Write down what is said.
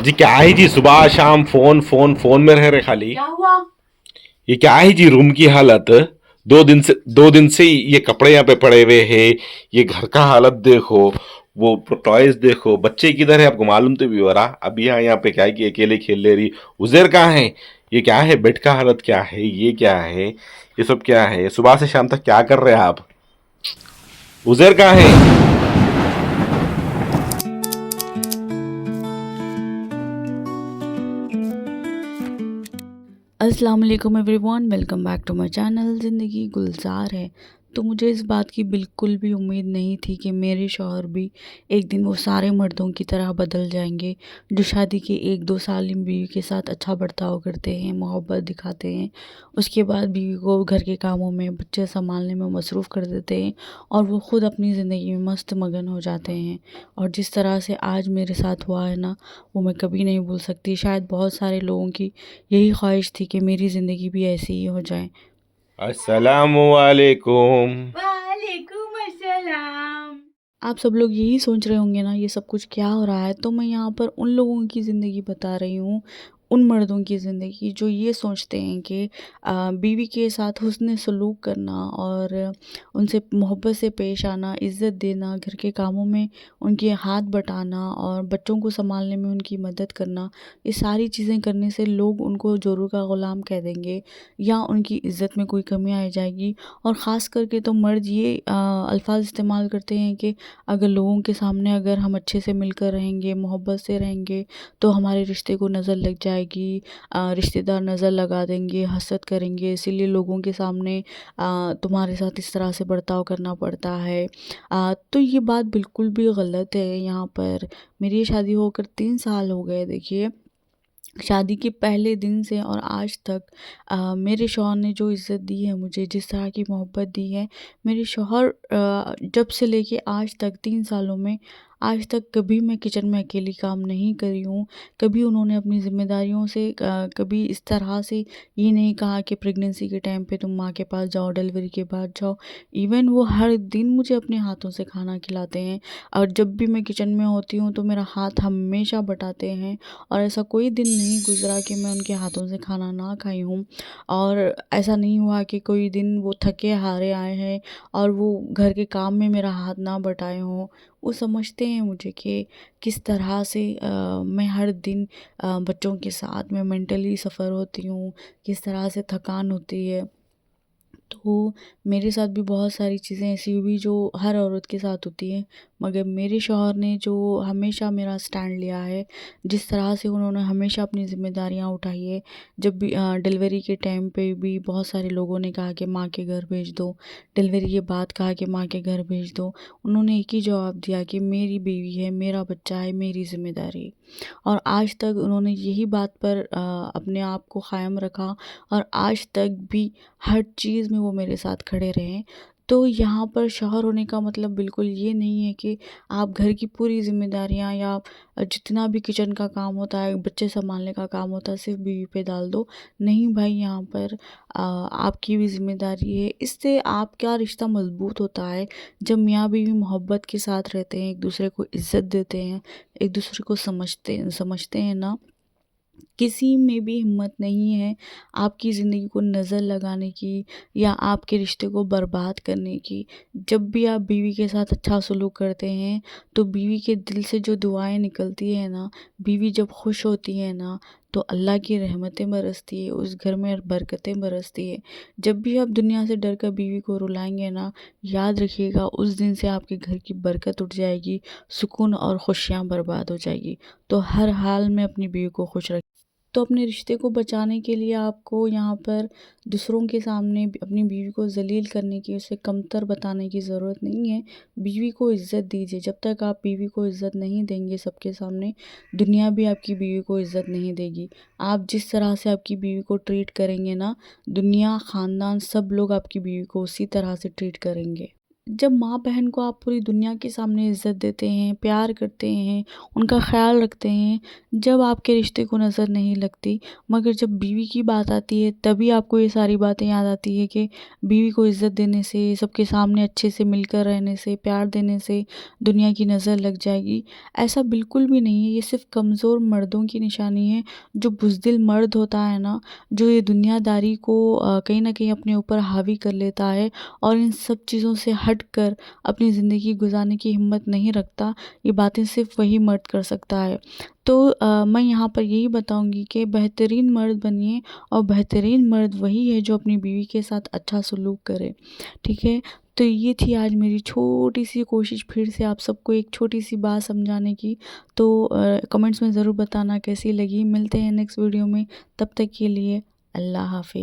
जी क्या है जी, सुबह शाम फोन फोन फोन में रह रहे खाली। क्या हुआ? ये क्या है जी रूम की हालत। 2 दिन से ये कपड़े यहाँ पे पड़े हुए हैं। ये घर का हालत देखो। वो टॉयज देखो, बच्चे किधर है आपको मालूम तो भी हो रहा। अभी यहाँ पे क्या है कि अकेले खेल ले रही। उजेर कहाँ है? ये क्या है, बेड का हालत क्या है, ये क्या है, ये सब क्या है? सुबह से शाम तक क्या कर रहे हैं आप? उजेर कहाँ है? अस्सलाम वालेकुम everyone, welcome back to my channel. Zindagi Gulzar है। तो मुझे इस बात की बिल्कुल भी उम्मीद नहीं थी कि मेरे शौहर भी एक दिन वो सारे मर्दों की तरह बदल जाएंगे जो शादी के 1-2 साल में बीवी के साथ अच्छा बर्ताव करते हैं, मोहब्बत दिखाते हैं, उसके बाद बीवी को घर के कामों में, बच्चे संभालने में मसरूफ़ कर देते हैं और वो ख़ुद अपनी ज़िंदगी में मस्त मगन हो जाते हैं। और जिस तरह से आज मेरे साथ हुआ है ना, वो मैं कभी नहीं भूल सकती। शायद बहुत सारे लोगों की यही ख्वाहिश थी कि मेरी ज़िंदगी भी ऐसी ही हो जाए। अस्सलामु अलैकुम। वालेकुम अस्सलाम। आप सब लोग यही सोच रहे होंगे ना, ये सब कुछ क्या हो रहा है? तो मैं यहाँ पर उन लोगों की ज़िंदगी बता रही हूँ, उन मर्दों की ज़िंदगी जो ये सोचते हैं कि बीवी के साथ हुस्न सलूक करना और उनसे मोहब्बत से पेश आना, इज़्ज़त देना, घर के कामों में उनके हाथ बटाना और बच्चों को सँभालने में उनकी मदद करना, ये सारी चीज़ें करने से लोग उनको जोरू का ग़ुलाम कह देंगे या उनकी इज़्ज़त में कोई कमी आ जाएगी। और ख़ास करके तो मर्द ये अल्फ़ाज़ इस्तेमाल करते हैं कि अगर लोगों के सामने अगर हम अच्छे से मिलकर रहेंगे, मोहब्बत से रहेंगे, तो हमारे रिश्ते को नज़र लग जाएगी, रिश्तेदार नज़र लगा देंगे, हसद करेंगे, इसीलिए लोगों के सामने तुम्हारे साथ इस तरह से बर्ताव करना पड़ता है। तो ये बात बिल्कुल भी गलत है। यहाँ पर मेरी शादी होकर 3 साल हो गए। देखिए, शादी के पहले दिन से और आज तक मेरे शौहर ने जो इज़्ज़त दी है मुझे, जिस तरह की मोहब्बत दी है, मेरे शौहर जब से लेके आज तक 3 सालों में आज तक कभी मैं किचन में अकेली काम नहीं करी हूँ। कभी उन्होंने अपनी ज़िम्मेदारियों से कभी इस तरह से ये नहीं कहा कि प्रेगनेंसी के टाइम पे तुम माँ के पास जाओ, डिलीवरी के बाद जाओ। इवन वो हर दिन मुझे अपने हाथों से खाना खिलाते हैं और जब भी मैं किचन में होती हूँ तो मेरा हाथ हमेशा बटाते हैं और ऐसा कोई दिन नहीं गुज़रा कि मैं उनके हाथों से खाना ना खाई हूँ। और ऐसा नहीं हुआ कि कोई दिन वो थके हारे आए हैं और वो घर के काम में मेरा हाथ ना बटाए हों। वो समझते हैं मुझे कि किस तरह से मैं हर दिन बच्चों के साथ में मेंटली सफ़र होती हूँ, किस तरह से थकान होती है। तो मेरे साथ भी बहुत सारी चीज़ें ऐसी हुई जो हर औरत के साथ होती हैं, मगर मेरे शौहर ने जो हमेशा मेरा स्टैंड लिया है, जिस तरह से उन्होंने हमेशा अपनी ज़िम्मेदारियाँ उठाई है। जब भी डिलीवरी के टाइम पे भी बहुत सारे लोगों ने कहा कि माँ के घर भेज दो, डिलीवरी के बाद कहा कि माँ के घर भेज दो। उन्होंने एक ही जवाब दिया कि मेरी बीवी है, मेरा बच्चा है, मेरी ज़िम्मेदारी है। और आज तक उन्होंने यही बात पर अपने आप को कायम रखा और आज तक भी हर चीज़ में वो मेरे साथ खड़े रहें। तो यहाँ पर शौहर होने का मतलब बिल्कुल ये नहीं है कि आप घर की पूरी ज़िम्मेदारियाँ या जितना भी किचन का काम होता है, बच्चे सँभालने का काम होता है, सिर्फ़ बीवी पे डाल दो। नहीं भाई, यहाँ पर आपकी भी ज़िम्मेदारी है। इससे आपका रिश्ता मज़बूत होता है जब मियाँ-बीवी मोहब्बत के साथ रहते हैं, एक-दूसरे को इज़्ज़त देते हैं, एक-दूसरे को समझते हैं ना। किसी में भी हिम्मत नहीं है आपकी ज़िंदगी को नज़र लगाने की या आपके रिश्ते को बर्बाद करने की। जब भी आप बीवी के साथ अच्छा सलूक करते हैं, तो बीवी के दिल से जो दुआएँ निकलती हैं ना, बीवी जब खुश होती है ना, तो अल्लाह की रहमतें बरसती है, उस घर में बरकतें बरसती है। जब भी आप दुनिया से डर कर बीवी को रुलाएँगे ना, याद रखिएगा उस दिन से आपके घर की बरकत उठ जाएगी, सुकून और खुशियाँ बर्बाद हो जाएगी। तो हर हाल में अपनी बीवी को खुश रखें। तो अपने रिश्ते को बचाने के लिए आपको यहाँ पर दूसरों के सामने अपनी बीवी को ज़लील करने की, उसे कमतर बताने की ज़रूरत नहीं है। बीवी को इज़्ज़त दीजिए। जब तक आप बीवी को इज़्ज़त नहीं देंगे सबके सामने, दुनिया भी आपकी बीवी को इज़्ज़त नहीं देगी। आप जिस तरह से आपकी बीवी को ट्रीट करेंगे ना, दुनिया, ख़ानदान सब लोग आपकी बीवी को उसी तरह से ट्रीट करेंगे। جب ماں بہن کو آپ پوری دنیا کے سامنے عزت دیتے ہیں، پیار کرتے ہیں، ان کا خیال رکھتے ہیں، جب آپ کے رشتے کو نظر نہیں لگتی، مگر جب بیوی کی بات آتی ہے تبھی آپ کو یہ ساری باتیں یاد آتی ہے کہ بیوی کو عزت دینے سے، سب کے سامنے اچھے سے مل کر رہنے سے، پیار دینے سے دنیا کی نظر لگ جائے گی۔ ایسا بالکل بھی نہیں ہے، یہ صرف کمزور مردوں کی نشانی ہے۔ جو بزدل مرد ہوتا ہے نا، جو یہ دنیا داری کو کہیں نہ کہیں اپنے اوپر حاوی کر لیتا ہے اور ان سب چیزوں سے ہٹ کر اپنی زندگی گزارنے کی ہمت نہیں رکھتا، یہ باتیں صرف وہی مرد کر سکتا ہے۔ تو میں یہاں پر یہی بتاؤں گی کہ بہترین مرد بنیے، اور بہترین مرد وہی ہے جو اپنی بیوی کے ساتھ اچھا سلوک کرے، ٹھیک ہے؟ تو یہ تھی آج میری چھوٹی سی کوشش پھر سے آپ سب کو ایک چھوٹی سی بات سمجھانے کی۔ تو کمنٹس میں ضرور بتانا کیسی لگی۔ ملتے ہیں نیکسٹ ویڈیو میں، تب تک کے لیے اللہ حافظ۔